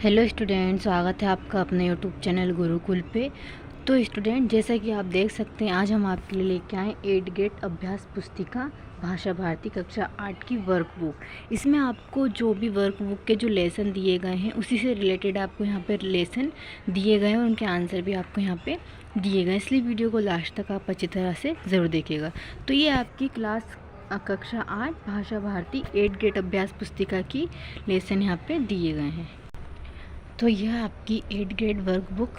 Hello student, स्वागत है आपका अपने यूट्यूब चैनल गुरुकुल पे। तो स्टूडेंट, जैसा कि आप देख सकते हैं, आज हम आपके लिए लेके आए 8 गेट अभ्यास पुस्तिका भाषा भारती कक्षा 8 की वर्कबुक। इसमें आपको जो भी वर्कबुक के जो लेसन दिए गए हैं उसी से रिलेटेड आपको यहाँ पर लेसन दिए गए हैं और उनके आंसर भी आपको यहाँ पे दिए गए, इसलिए वीडियो को लास्ट तक आप अच्छी तरह से ज़रूर देखिएगा। तो ये आपकी क्लास कक्षा 8 भाषा भारती 8 गेट अभ्यास पुस्तिका की लेसन यहाँ पे दिए गए हैं। तो यह आपकी 8 ग्रेड वर्कबुक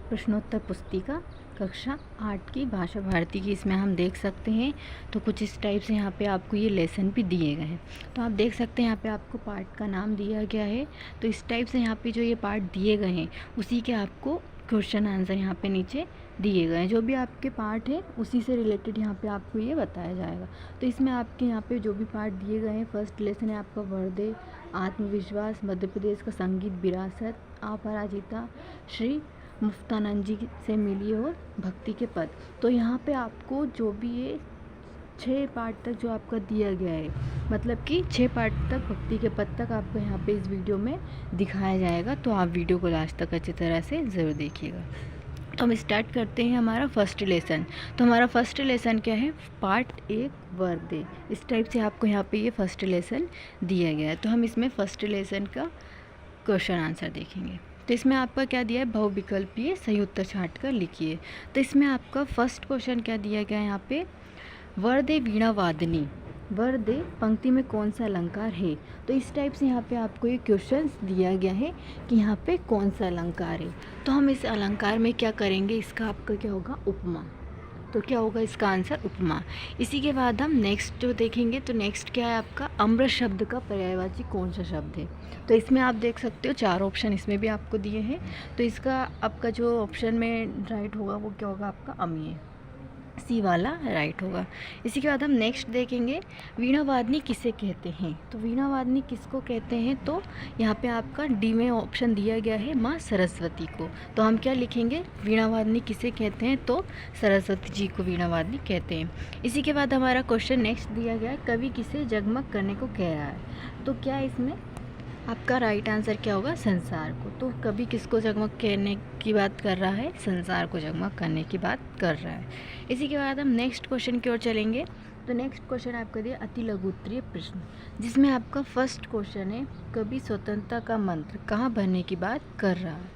प्रश्नोत्तर पुस्तिका कक्षा 8 की भाषा भारती की, इसमें हम देख सकते हैं। तो कुछ इस टाइप से यहाँ पे आपको ये लेसन भी दिए गए हैं। तो आप देख सकते हैं यहाँ पे आपको पार्ट का नाम दिया गया है। तो इस टाइप से यहाँ पे जो ये पार्ट दिए गए हैं उसी के आपको क्वेश्चन आंसर यहाँ पे नीचे दिए गए हैं। जो भी आपके पार्ट है उसी से रिलेटेड यहाँ पे आपको ये बताया जाएगा। तो इसमें आपके यहाँ पे जो भी पार्ट दिए गए हैं, फर्स्ट लेसन है आपका वर्दे आत्मविश्वास, मध्य प्रदेश का संगीत विरासत, अपराजिता, श्री मुफ्तानंद जी से मिली और भक्ति के पद। तो यहाँ पे आपको जो भी ये 6 पार्ट तक जो आपका दिया गया है, मतलब कि 6 पार्ट तक भक्ति के पद तक आपको यहाँ पे इस वीडियो में दिखाया जाएगा। तो आप वीडियो को लास्ट तक अच्छी तरह से ज़रूर देखिएगा। तो हम स्टार्ट करते हैं हमारा फर्स्ट लेसन। तो हमारा फर्स्ट लेसन क्या है? पार्ट 1 वर्दे। इस टाइप से आपको यहाँ पे ये फर्स्ट लेसन दिया गया है। तो हम इसमें फर्स्ट लेसन का क्वेश्चन आंसर देखेंगे। तो इसमें आपका क्या दिया है? बहुविकल्पीय सही उत्तर छांट कर लिखिए। तो इसमें आपका फर्स्ट क्वेश्चन क्या दिया गया है यहाँ पे? वर्दे वीणा वादनी। वर्दे पंक्ति में कौन सा अलंकार है? तो इस टाइप से यहाँ पे आपको ये क्वेश्चन दिया गया है कि यहाँ पे कौन सा अलंकार है। तो हम इस अलंकार में क्या करेंगे? इसका आपका क्या होगा? उपमा। तो क्या होगा इसका आंसर? उपमा। इसी के बाद हम नेक्स्ट जो देखेंगे, तो नेक्स्ट क्या है आपका? अमृत शब्द का पर्यायवाची कौन सा शब्द है? तो इसमें आप देख सकते हो 4 ऑप्शन इसमें भी आपको दिए हैं। तो इसका आपका जो ऑप्शन में राइट होगा वो क्या होगा? आपका अमीय, सी वाला राइट होगा। इसी के बाद हम नेक्स्ट देखेंगे, वीणावादनी किसे कहते हैं? तो वीणावादनी किसको कहते हैं? तो यहाँ पे आपका डी में ऑप्शन दिया गया है माँ सरस्वती को। तो हम क्या लिखेंगे? वीणावादनी किसे कहते हैं? तो सरस्वती जी को वीणावादनी कहते हैं। इसी के बाद हमारा क्वेश्चन नेक्स्ट दिया गया है, कवि किसे जगमग करने को कह रहा है? तो क्या इसमें आपका राइट आंसर क्या होगा? संसार को। तो कभी किसको जगमग करने की बात कर रहा है? संसार को जगमग करने की बात कर रहा है। इसी के बाद हम नेक्स्ट क्वेश्चन की ओर चलेंगे। तो नेक्स्ट क्वेश्चन आपका दिया अति लघु उत्तरीय प्रश्न, जिसमें आपका फर्स्ट क्वेश्चन है, कभी स्वतंत्रता का मंत्र कहाँ भरने की बात कर रहा है?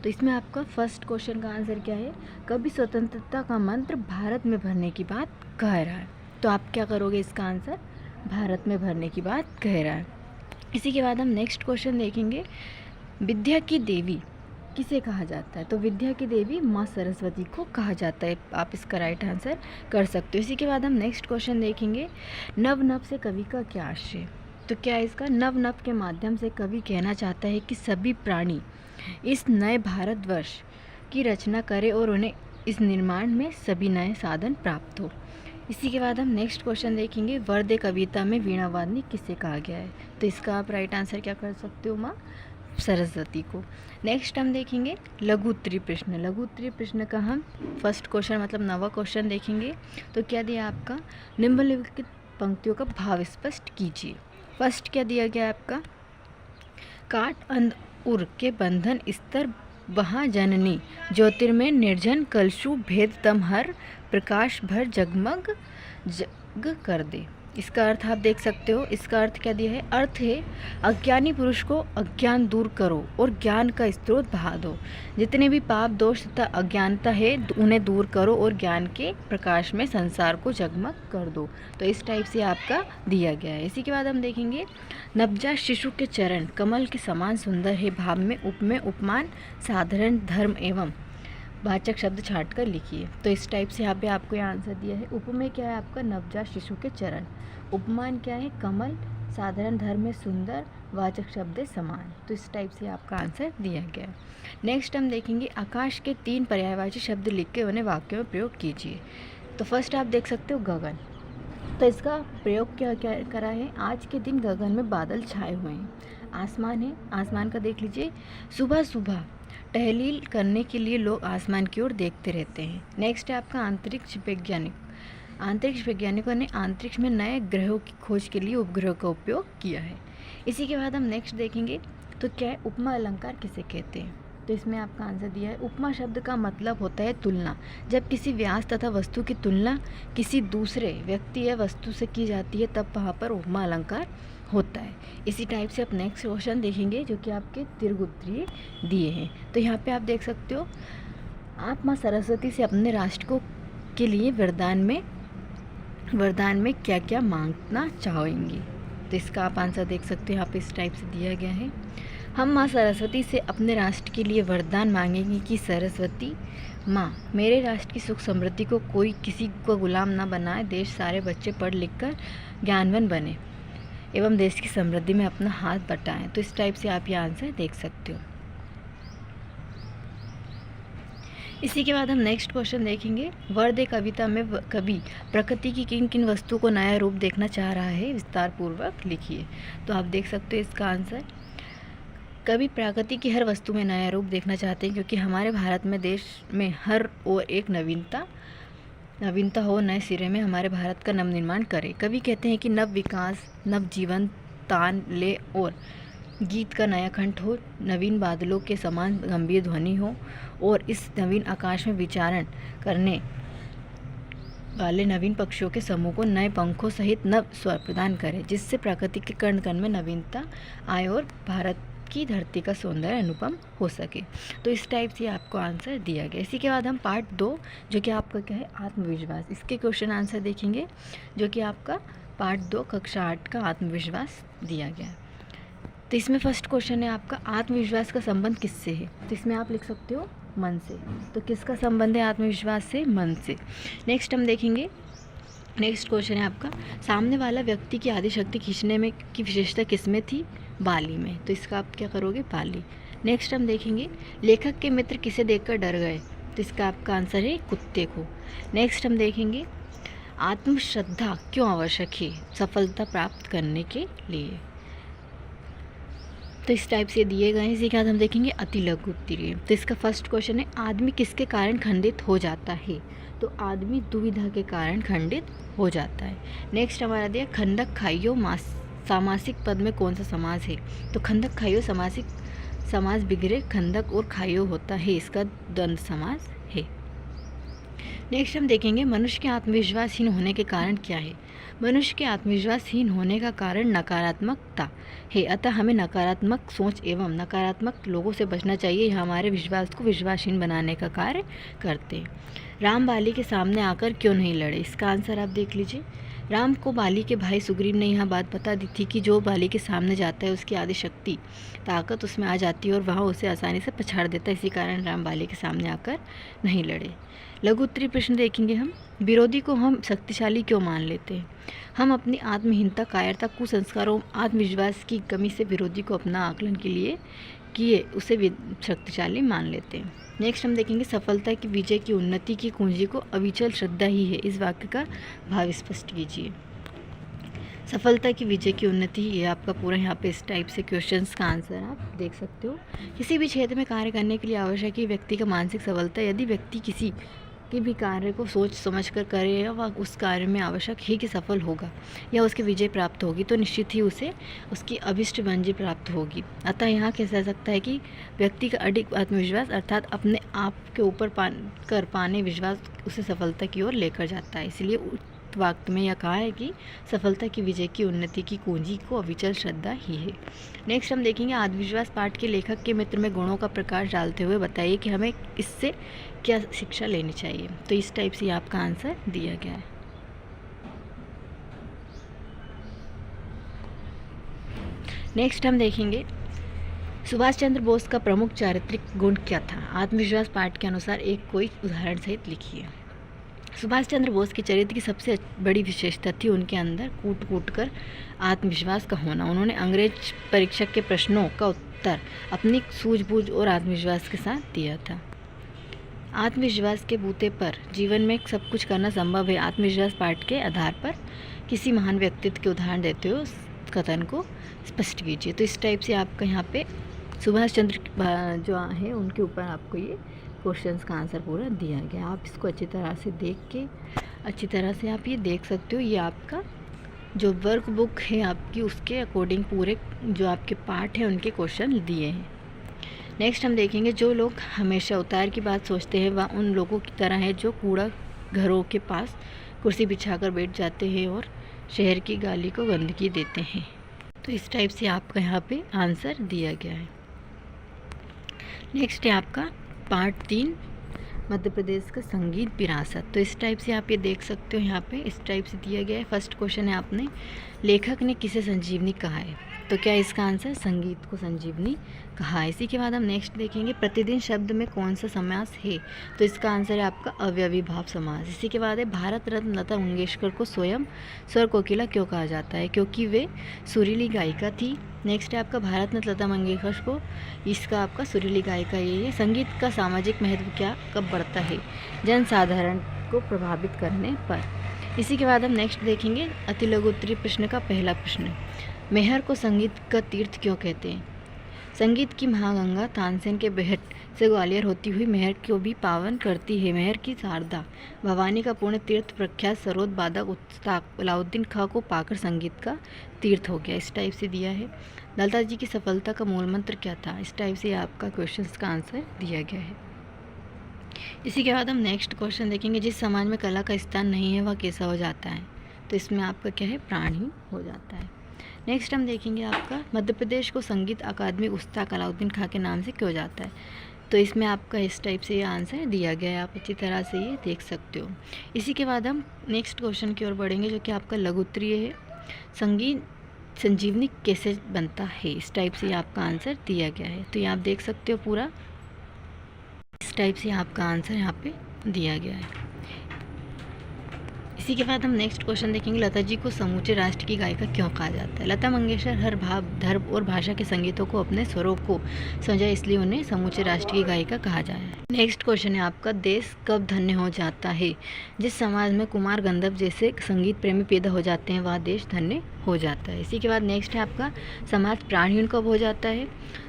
तो इसमें आपका फर्स्ट क्वेश्चन का आंसर क्या है? कभी स्वतंत्रता का मंत्र भारत में भरने की बात कह रहा है। तो आप क्या करोगे? इसका आंसर भारत में भरने की बात कह रहा है। इसी के बाद हम नेक्स्ट क्वेश्चन देखेंगे, विद्या की देवी किसे कहा जाता है? तो विद्या की देवी माँ सरस्वती को कहा जाता है। आप इसका राइट आंसर कर सकते हो। इसी के बाद हम नेक्स्ट क्वेश्चन देखेंगे, नव नव से कवि का क्या आशय? तो क्या है इसका? नव नव के माध्यम से कवि कहना चाहता है कि सभी प्राणी इस नए भारतवर्ष की रचना करें और उन्हें इस निर्माण में सभी नए साधन प्राप्त हो। इसी के बाद हम नेक्स्ट क्वेश्चन देखेंगे, वर्दे कविता में वीणावादनी किसे कहा गया है? तो इसका आप राइट आंसर क्या कर सकते हो? माँ सरस्वती को। नेक्स्ट हम देखेंगे लघु उत्तरीय प्रश्न। लघु उत्तरीय प्रश्न का हम फर्स्ट क्वेश्चन मतलब नवा क्वेश्चन देखेंगे। तो क्या दिया आपका? निम्नलिखित पंक्तियों का भाव स्पष्ट कीजिए। फर्स्ट क्या दिया गया आपका? काट अंध उर के बंधन स्तर वहाँ जननी, ज्योतिर्मय निर्जन कलशु भेद तम हर, प्रकाश भर जगमग जग कर दे। इसका अर्थ आप देख सकते हो। इसका अर्थ क्या दिया है? अर्थ है, अज्ञानी पुरुष को अज्ञान दूर करो और ज्ञान का स्रोत बहा दो। जितने भी पाप दोष तथा अज्ञानता है उन्हें दूर करो और ज्ञान के प्रकाश में संसार को जगमग कर दो। तो इस टाइप से आपका दिया गया है। इसी के बाद हम देखेंगे, नवजात शिशु के चरण कमल के समान सुंदर है, भाव में उपमेय उपमान साधारण धर्म एवं वाचक शब्द छांट कर लिखिए। तो इस टाइप से यहाँ पे आपको ये आंसर दिया है। उपमेय क्या है आपका? नवजात शिशु के चरण। उपमान क्या है? कमल। साधारण धर्म में सुंदर। वाचक शब्द है समान। तो इस टाइप से आपका आंसर दिया गया है। नेक्स्ट हम देखेंगे, आकाश के 3 पर्यायवाची शब्द लिख के उन्हें वाक्यों में प्रयोग कीजिए। तो फर्स्ट आप देख सकते हो गगन। तो इसका प्रयोग क्या क्या करा है? आज के दिन गगन में बादल छाए हुए हैं। आसमान है, आसमान का देख लीजिए। सुबह सुबह टहलील करने के लिए लोग आसमान की ओर देखते रहते हैं। नेक्स्ट है आपका अंतरिक्ष वैज्ञानिक। अंतरिक्ष वैज्ञानिकों ने अंतरिक्ष में नए ग्रहों की खोज के लिए उपग्रह का उपयोग किया है। इसी के बाद हम नेक्स्ट देखेंगे, तो क्या है, उपमा अलंकार किसे कहते हैं? तो इसमें आपका आंसर दिया है, उपमा शब्द का मतलब होता है तुलना। जब किसी व्यास तथा वस्तु की तुलना किसी दूसरे व्यक्ति या वस्तु से की जाती है तब वहाँ पर उपमा अलंकार होता है। इसी टाइप से आप नेक्स्ट क्वेश्चन देखेंगे जो कि आपके दीर्घ उत्तरीय दिए हैं। तो यहाँ पे आप देख सकते हो, आप माँ सरस्वती से अपने राष्ट्र को के लिए वरदान में क्या क्या मांगना चाहेंगी? तो इसका आप आंसर देख सकते हो, यहाँ पे इस टाइप से दिया गया है। हम माँ सरस्वती से अपने राष्ट्र के लिए वरदान मांगेंगे कि सरस्वती माँ मेरे राष्ट्र की सुख समृद्धि को कोई किसी को गुलाम ना बनाए, देश सारे बच्चे पढ़ लिख कर ज्ञानवान बने एवं देश की समृद्धि में अपना हाथ बटाएं। तो इस टाइप से आप ये आंसर देख सकते हो। इसी के बाद हम नेक्स्ट क्वेश्चन देखेंगे। वर्दे कविता में कवि प्रकृति की किन किन वस्तुओं को नया रूप देखना चाह रहा है, विस्तार पूर्वक लिखिए। तो आप देख सकते हो इसका आंसर, कवि प्रकृति की हर वस्तु में नया रूप देखना चाहते हैं क्योंकि हमारे भारत में देश में हर ओर एक नवीनता हो, नए सिरे में हमारे भारत का नवनिर्माण करे। कवि कहते हैं कि नव विकास, नव जीवन तान ले और गीत का नया खंड हो, नवीन बादलों के समान गंभीर ध्वनि हो और इस नवीन आकाश में विचरण करने वाले नवीन पक्षियों के समूह को नए पंखों सहित नव स्वर प्रदान करे, जिससे प्रकृति के कण कण में नवीनता आए और भारत की धरती का सौंदर्य अनुपम हो सके। तो इस टाइप से आपको आंसर दिया गया। इसी के बाद हम पार्ट 2 जो कि आपका क्या है, आत्मविश्वास, इसके क्वेश्चन आंसर देखेंगे जो कि आपका पार्ट 2 कक्षा 8 का आत्मविश्वास दिया गया है। तो इसमें फर्स्ट क्वेश्चन है आपका, आत्मविश्वास का संबंध किससे है? तो इसमें आप लिख सकते हो मन से। तो किसका संबंध है आत्मविश्वास से? मन से। नेक्स्ट हम देखेंगे, नेक्स्ट क्वेश्चन है आपका, सामने वाला व्यक्ति की आदि शक्ति खींचने में की विशेषता किसमें थी? बाली में। तो इसका आप क्या करोगे? बाली। नेक्स्ट हम देखेंगे, लेखक के मित्र किसे देखकर डर गए? तो इसका आपका आंसर है कुत्ते को। नेक्स्ट हम देखेंगे, आत्मश्रद्धा क्यों आवश्यक है सफलता प्राप्त करने के लिए? तो इस टाइप से दिए गए हैं। इसी के बाद हम देखेंगे अति लघु उत्तरीय। तो इसका फर्स्ट क्वेश्चन है, आदमी किसके कारण खंडित हो जाता है? तो आदमी दुविधा के कारण खंडित हो जाता है। नेक्स्ट हमारा दिया, खंडक खाइयो सामासिक पद में कौन सा समास है? तो खंडक खाइयो सामासिक समास बिगड़े खंडक और खाइयो होता है, इसका द्वंद्व समास है। नेक्स्ट हम देखेंगे, मनुष्य के आत्मविश्वासहीन होने के कारण क्या है? मनुष्य के आत्मविश्वासहीन होने का कारण नकारात्मकता है, अतः हमें नकारात्मक सोच एवं नकारात्मक लोगों से बचना चाहिए। यह हमारे विश्वास को विश्वासहीन बनाने का कार्य करते हैं। राम बाली के सामने आकर क्यों नहीं लड़े? इसका आंसर आप देख लीजिए। राम को बाली के भाई सुग्रीव ने यह बात बता दी थी कि जो बाली के सामने जाता है उसकी आदि शक्ति ताकत उसमें आ जाती है और वह उसे आसानी से पछाड़ देता है, इसी कारण राम बाली के सामने आकर नहीं लड़े। लघु उत्तरीय प्रश्न देखेंगे हम, विरोधी को हम शक्तिशाली क्यों मान लेते हैं? हम अपनी आत्महीनता, कायरता, कुसंस्कारों, आत्मविश्वास की कमी से विरोधी को अपना आकलन के लिए किए उसे शक्तिशाली मान लेते हैं। नेक्स्ट हम देखेंगे, सफलता की विजय की उन्नति की कुंजी को अविचल श्रद्धा ही है, इस वाक्य का भाव स्पष्ट कीजिए। सफलता की विजय की उन्नति, ये आपका पूरा यहाँ पे इस टाइप से क्वेश्चंस का आंसर आप देख सकते हो। किसी भी क्षेत्र में कार्य करने के लिए आवश्यक है व्यक्ति का मानसिक सबलता। यदि व्यक्ति किसी के भी कार्य को सोच समझ कर करे या वह उस कार्य में आवश्यक ही कि सफल होगा या उसकी विजय प्राप्त होगी, तो निश्चित ही उसे उसकी अभिष्ट मंजिल प्राप्त होगी। अतः यहाँ कह सकता है कि व्यक्ति का अडिग आत्मविश्वास अर्थात अपने आप के ऊपर पाने विश्वास उसे सफलता की ओर लेकर जाता है। इसलिए वाक्य में यह कहा है कि सफलता की विजय की उन्नति की कुंजी को अविचल श्रद्धा ही है। नेक्स्ट हम देखेंगे, आत्मविश्वास पाठ के लेखक के मित्र में गुणों का प्रकाश डालते हुए बताइए कि हमें इससे क्या शिक्षा लेनी चाहिए। तो इस टाइप से आपका आंसर दिया गया है। नेक्स्ट हम देखेंगे, सुभाष चंद्र बोस का प्रमुख चारित्रिक गुण क्या था? आत्मविश्वास पाठ के अनुसार एक कोई उदाहरण सहित लिखिए। सुभाष चंद्र बोस के चरित्र की सबसे बड़ी विशेषता थी उनके अंदर कूट कर आत्मविश्वास का होना। उन्होंने अंग्रेज परीक्षक के प्रश्नों का उत्तर अपनी सूझबूझ और आत्मविश्वास के साथ दिया था। आत्मविश्वास के बूते पर जीवन में सब कुछ करना संभव है। आत्मविश्वास पाठ के आधार पर किसी महान व्यक्तित्व के उदाहरण देते हुए उस कथन को स्पष्ट कीजिए। तो इस टाइप से आपका यहाँ पे सुभाष चंद्र जो है उनके ऊपर आपको ये क्वेश्चंस का आंसर पूरा दिया गया। आप इसको अच्छी तरह से देख के अच्छी तरह से आप ये देख सकते हो। ये आपका जो वर्क बुक है आपकी उसके अकॉर्डिंग पूरे जो आपके पार्ट हैं उनके क्वेश्चन दिए हैं। नेक्स्ट हम देखेंगे जो लोग हमेशा उतार की बात सोचते हैं वह उन लोगों की तरह है जो कूड़ा घरों के पास कुर्सी बिछाकर बैठ जाते हैं और शहर की गाली को गंदगी देते हैं। तो इस टाइप से आपका यहाँ पे आंसर दिया गया है। नेक्स्ट है आपका पार्ट 3 मध्य प्रदेश का संगीत विरासत। तो इस टाइप से आप ये देख सकते हो, यहाँ पे इस टाइप से दिया गया है। फर्स्ट क्वेश्चन है आपने लेखक ने किसे संजीवनी कहा है, तो क्या इसका आंसर संगीत को संजीवनी कहा है। इसी के बाद हम नेक्स्ट देखेंगे प्रतिदिन शब्द में कौन सा समास है, तो इसका आंसर है आपका अव्ययी भाव समास। इसी के बाद है भारत रत्न लता मंगेशकर को स्वयं स्वर कोकिला क्यों कहा जाता है, क्योंकि वे सुरीली गायिका थी। नेक्स्ट है आपका भारत रत्न लता मंगेशकर को, इसका आपका सुरीली गायिका ये है। संगीत का सामाजिक महत्व क्या कब बढ़ता है, जनसाधारण को प्रभावित करने पर। इसी के बाद हम नेक्स्ट देखेंगे अति लघु उत्तरीय प्रश्न का पहला प्रश्न, मेहर को संगीत का तीर्थ क्यों कहते हैं। संगीत की महागंगा तानसेन के बेहट से ग्वालियर होती हुई मेहर को भी पावन करती है। मेहर की शारदा भवानी का पूर्ण तीर्थ प्रख्यात सरोद बादक उस्ताद अलाउद्दीन खां को पाकर संगीत का तीर्थ हो गया। इस टाइप से दिया है। लता जी की सफलता का मूल मंत्र क्या था, इस टाइप से आपका क्वेश्चन का आंसर दिया गया है। इसी के बाद हम नेक्स्ट क्वेश्चन देखेंगे जिस समाज में कला का स्थान नहीं है वह कैसा हो जाता है, तो इसमें आपका क्या है प्राणी हो जाता है। नेक्स्ट हम देखेंगे आपका मध्य प्रदेश को संगीत अकादमी उस्ताद अलाउद्दीन खां के नाम से क्यों जाता है, तो इसमें आपका इस टाइप से ये आंसर दिया गया है, आप अच्छी तरह से ये देख सकते हो। इसी के बाद हम नेक्स्ट क्वेश्चन की ओर बढ़ेंगे जो कि आपका लघु उत्तरीय है, संगीत संजीवनी कैसे बनता है, इस टाइप से आपका आंसर दिया गया है। तो ये आप देख सकते हो पूरा इस टाइप से आपका आंसर यहाँ पे दिया गया है। इसी के बाद हम नेक्स्ट क्वेश्चन देखेंगे लता जी को समूचे राष्ट्र की गायिका क्यों कहा जाता है। लता मंगेशकर हर भाव धर्म और भाषा के संगीतों को अपने स्वरों को समझा, इसलिए उन्हें समूचे राष्ट्र की गायिका कहा जाए। नेक्स्ट क्वेश्चन है आपका देश कब धन्य हो जाता है। जिस समाज में कुमार गंधर्व जैसे संगीत प्रेमी पैदा हो जाते हैं वह देश धन्य हो जाता है। इसी के बाद नेक्स्ट है आपका समाज प्राणहीन कब हो जाता है,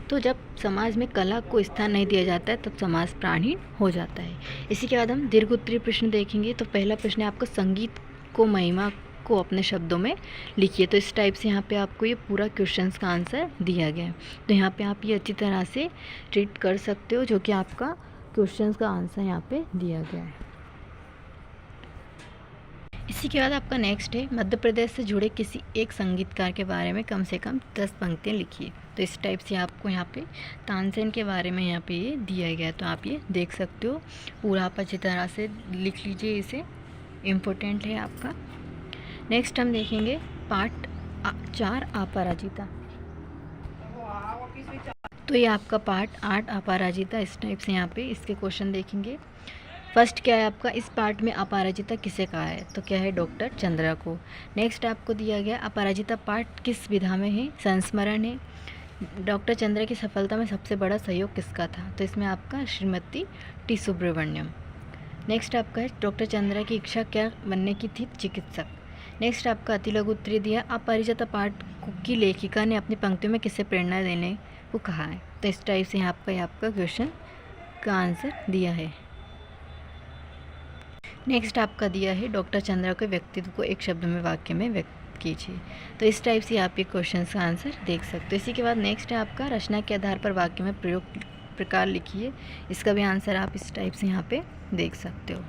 तो जब समाज में कला को स्थान नहीं दिया जाता है तब समाज प्राणहीन हो जाता है। इसी के बाद हम दीर्घ उत्तरीय प्रश्न देखेंगे। तो पहला प्रश्न है आपका संगीत को महिमा को अपने शब्दों में लिखिए। तो इस टाइप से यहाँ पे आपको ये पूरा क्वेश्चंस का आंसर दिया गया है। तो यहाँ पे आप ये अच्छी तरह से रीड कर सकते हो जो कि आपका क्वेश्चंस का आंसर यहाँ पे दिया गया है। इसी के बाद आपका नेक्स्ट है मध्य प्रदेश से जुड़े किसी एक संगीतकार के बारे में कम से कम 10 पंक्तियाँ लिखिए। तो इस टाइप से आपको यहाँ पे तानसेन के बारे में यहाँ पे ये दिया गया है, तो आप ये देख सकते हो पूरा आप अच्छी तरह से लिख लीजिए, इसे इम्पोर्टेंट है आपका। नेक्स्ट हम देखेंगे पार्ट 4 अपराजिता। तो ये आपका पार्ट 8 अपराजिता, इस टाइप से यहाँ पे इसके क्वेश्चन देखेंगे। फर्स्ट क्या है आपका इस पार्ट में अपराजिता किसे कहा है, तो क्या है डॉक्टर चंद्रा को। नेक्स्ट आपको दिया गया अपराजिता पार्ट किस विधा में है, संस्मरण है। डॉक्टर चंद्रा की सफलता में सबसे बड़ा सहयोग किसका था, तो इसमें आपका श्रीमती टी सुब्रमण्यम। नेक्स्ट आपका है डॉक्टर चंद्रा की इच्छा क्या बनने की थी, चिकित्सक। नेक्स्ट आपका अति लघु उत्तरीय दिया अपराजिता पार्ट की लेखिका ने अपनी पंक्तियों में किससे प्रेरणा देने को कहा है, तो इस टाइप से आपका क्वेश्चन का आंसर दिया है। नेक्स्ट आपका दिया है डॉक्टर चंद्रा के व्यक्तित्व को एक शब्द में वाक्य में व्यक्त कीजिए। तो इस टाइप से आप ये क्वेश्चन का आंसर देख सकते हो। इसी के बाद नेक्स्ट है आपका रचना के आधार पर वाक्य में प्रयोग प्रकार लिखिए। इसका भी आंसर आप इस टाइप से यहाँ पे देख सकते हो।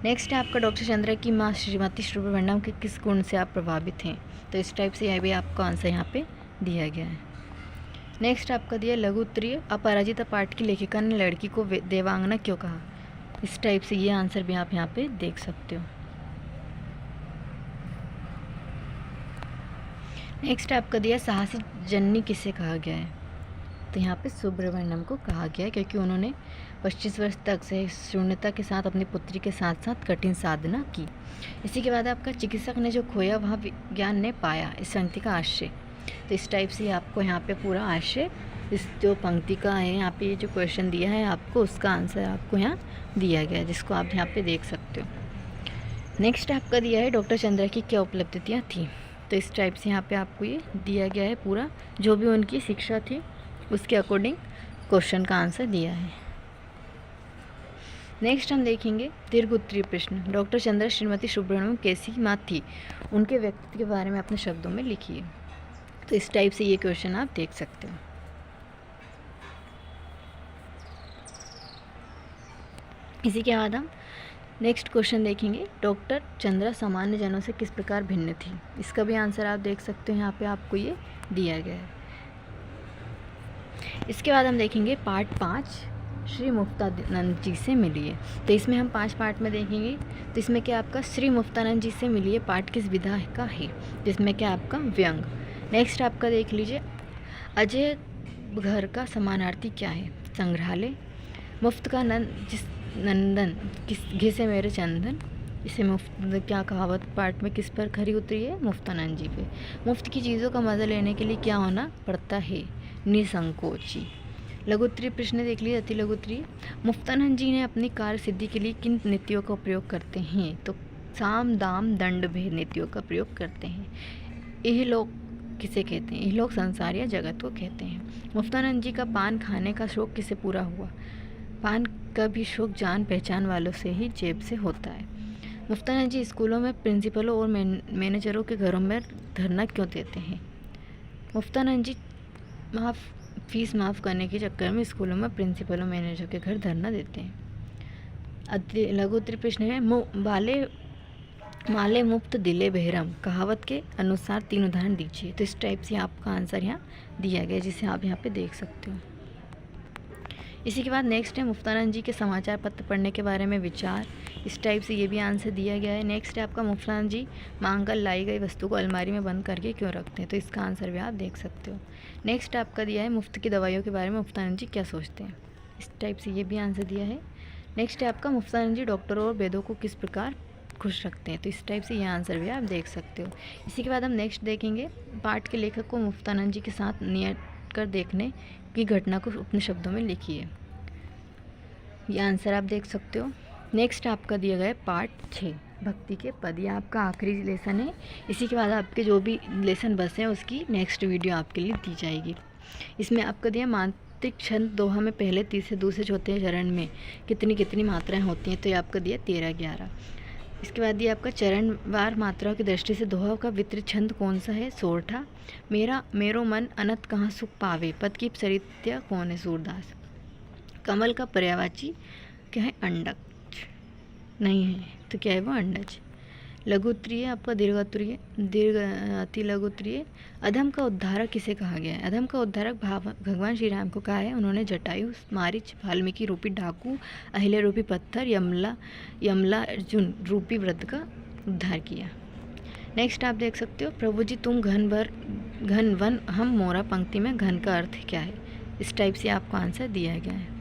नेक्स्ट है आपका डॉक्टर चंद्रा की माँ श्रीमती सुब्रमण्यम के किस गुण से आप प्रभावित हैं, तो इस टाइप से यह भी आपका आंसर यहाँ पे दिया गया है। नेक्स्ट आपका दिया लघु उत्तरीय अपराजिता पाठ की लेखिका ने लड़की को देवांगना क्यों कहा, इस टाइप से ये आंसर भी आप यहाँ पे देख सकते हो। नेक्स्ट आपका दिया साहसी जननी किसे कहा गया है, तो यहाँ पे सुब्रमण्यम को कहा गया है क्योंकि उन्होंने 25 वर्ष तक से शून्यता के साथ अपनी पुत्री के साथ साथ कठिन साधना की। इसी के बाद आपका चिकित्सक ने जो खोया वह विज्ञान ने पाया, इस पंक्ति का आशय। तो इस टाइप से आपको यहाँ पे पूरा आशय इस जो पंक्ति का है यहाँ पे ये जो क्वेश्चन दिया है आपको उसका आंसर आपको यहाँ दिया गया है, जिसको आप यहाँ पे देख सकते हो। नेक्स्ट आपका दिया है डॉक्टर चंद्रा की क्या उपलब्धियाँ थी, तो इस टाइप से यहाँ पे आपको ये दिया गया है पूरा जो भी उनकी शिक्षा थी उसके अकॉर्डिंग क्वेश्चन का आंसर दिया है। नेक्स्ट हम देखेंगे दीर्घ उत्तरीय प्रश्न। डॉक्टर चंद्रा श्रीमती सुब्रमण्यम कैसी माँ थी, उनके व्यक्ति के बारे में अपने शब्दों में लिखिए। तो इस टाइप से ये क्वेश्चन आप देख सकते हो। इसी के बाद हम नेक्स्ट क्वेश्चन देखेंगे, डॉक्टर चंद्रा सामान्य जनों से किस प्रकार भिन्न थी। इसका भी आंसर आप देख सकते हो, यहाँ पे आपको ये दिया गया है। इसके बाद हम देखेंगे पार्ट 5, श्री मुक्तानंद जी से मिलिए। तो इसमें हम 5 पार्ट में देखेंगे। तो इसमें क्या आपका श्री मुक्तानंद जी से मिलिए पार्ट किस विधा का है, जिसमें क्या आपका व्यंग। नेक्स्ट आपका देख लीजिए, अजय घर का समानार्थी क्या है, संग्रहालय। मुफ्त का नंदन किस घिसे मेरे चंदन, इसे मुफ्त क्या कहावत पार्ट में किस पर खरी उतरी है, मुफ्तानंद जी पे। मुफ्त की चीज़ों का मज़ा लेने के लिए क्या होना पड़ता है, निसंकोची। लघु उत्तरीय प्रश्न देख लीजिए, अति लघु उत्तरीय। मुफ्तानंद जी ने अपनी कार्य सिद्धि के लिए किन नीतियों का प्रयोग करते हैं, तो साम दाम दंड भेद नीतियों का प्रयोग करते हैं। यह लोग किसे कहते हैं, यह लोग संसार या जगत को कहते हैं। मुफ्तानंद जी का पान खाने का शौक किसे पूरा हुआ, पान का भी शौक जान पहचान वालों से ही जेब से होता है। मुफ्तानंद जी स्कूलों में प्रिंसिपलों और मैनेजरों के घरों में धरना क्यों देते हैं। मुफ्तानंद जी फीस माफ़ करने के चक्कर में स्कूलों में प्रिंसिपलों मैनेजर के घर धरना देते हैं। लघु उत्तरीय प्रश्न है, माले मुफ्त दिले बहरम, कहावत के अनुसार 3 उदाहरण दीजिए। तो इस टाइप से आपका आंसर यहाँ दिया गया, जिसे आप यहाँ पे देख सकते हो। इसी के बाद नेक्स्ट है मुफ्तानंद जी के समाचार पत्र पढ़ने के बारे में विचार। इस टाइप से ये भी आंसर दिया गया है। नेक्स्ट है आपका मुफ्तानंद जी मांग कर लाई गई वस्तु को अलमारी में बंद करके क्यों रखते हैं, तो इसका आंसर भी आप देख सकते हो। नेक्स्ट आपका दिया है मुफ्त की दवाइयों के बारे में मुफ्तानंद जी क्या सोचते हैं, इस टाइप से ये भी आंसर दिया है। नेक्स्ट है आपका मुफ्तानंद जी डॉक्टरों और वैद्यों को किस प्रकार खुश रखते हैं, तो इस टाइप से ये आंसर भी आप देख सकते हो। इसी के बाद हम नेक्स्ट देखेंगे, पाठ के लेखक को मुफ्तानंद जी के साथ नियत कर देखने की घटना को अपने शब्दों में लिखिए। ये आंसर आप देख सकते हो। नेक्स्ट आपका दिया गया है पार्ट 6, भक्ति के पद। ये आपका आखिरी लेसन है। इसी के बाद आपके जो भी लेसन बचे हैं उसकी नेक्स्ट वीडियो आपके लिए दी जाएगी। इसमें आपका दिया मात्रिक छंद दोहा में पहले, तीसरे, दूसरे, चौथे चरण में कितनी मात्राएं होती हैं, तो ये आपका दिया 13-11। इसके बाद दिया आपका चरणवार मात्राओं की दृष्टि से दोहा का वितरित छंद कौन सा है, सोरठा। मेरो मन अनंत कहाँ सुख पावे, पद की सरित्या कौन है, सूरदास। कमल का पर्यायवाची क्या है, अंडक नहीं है, तो क्या है वो, अंडज। लघु उत्तरीय आपका अति लघु उत्तरीय। अधम का उद्धारक किसे कहा गया है, अधम का उद्धारक भगवान श्री राम को कहा है। उन्होंने जटायु, मारीच, वाल्मीकि रूपी डाकू, अहिल्या रूपी पत्थर, यमला अर्जुन रूपी व्रत का उद्धार किया। नेक्स्ट आप देख सकते हो, प्रभु जी तुम घन वन हम मोरा, पंक्ति में घन का अर्थ क्या है, इस टाइप से आपको आंसर दिया गया है।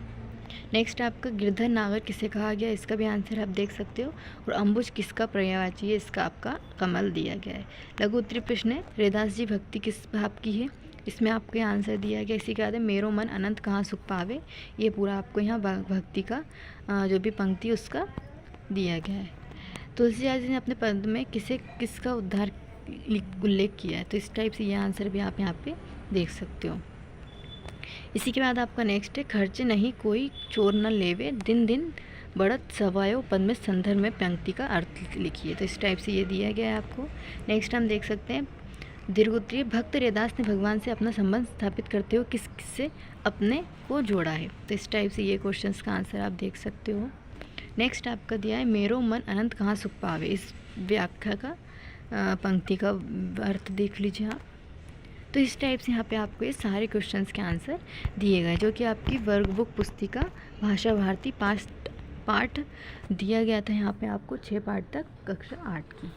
नेक्स्ट आपका गिरधर नागर किसे कहा गया, इसका भी आंसर आप देख सकते हो। और अंबुज किसका पर्यायवाची है, इसका आपका कमल दिया गया है। लघु उत्तरीय प्रश्न है, रैदास जी भक्ति किस भाव की है, इसमें आपको आंसर दिया गया। इसी के बाद मेरो मन अनंत कहाँ सुख पावे, ये पूरा आपको यहाँ भक्ति का जो भी पंक्ति उसका दिया गया है। तुलसीदास जी ने अपने पद में किसका उल्लेख किया है, तो इस टाइप से ये आंसर भी आप यहाँ पे देख सकते हो। इसी के बाद आपका नेक्स्ट है, खर्च नहीं कोई चोर न लेवे, दिन दिन बढ़त सवायो, पद में संदर्भ में पंक्ति का अर्थ लिखिए, तो इस टाइप से ये दिया गया है आपको। नेक्स्ट हम देख सकते हैं, दीर्घ उत्तरीय। भक्त रैदास ने भगवान से अपना संबंध स्थापित करते हुए किससे अपने को जोड़ा है, तो इस टाइप से ये क्वेश्चंस का आंसर आप देख सकते हो। नेक्स्ट आपका दिया है, मेरो मन अनंत कहाँ सुख पावे, इस व्याख्या का पंक्ति का अर्थ देख लीजिए आप। तो इस टाइप से यहाँ पे आपको ये सारे क्वेश्चंस के आंसर दिए गए, जो कि आपकी वर्क बुक पुस्तिका भाषा भारती पाठ दिया गया था यहाँ पे आपको 6 पार्ट तक कक्षा 8 की।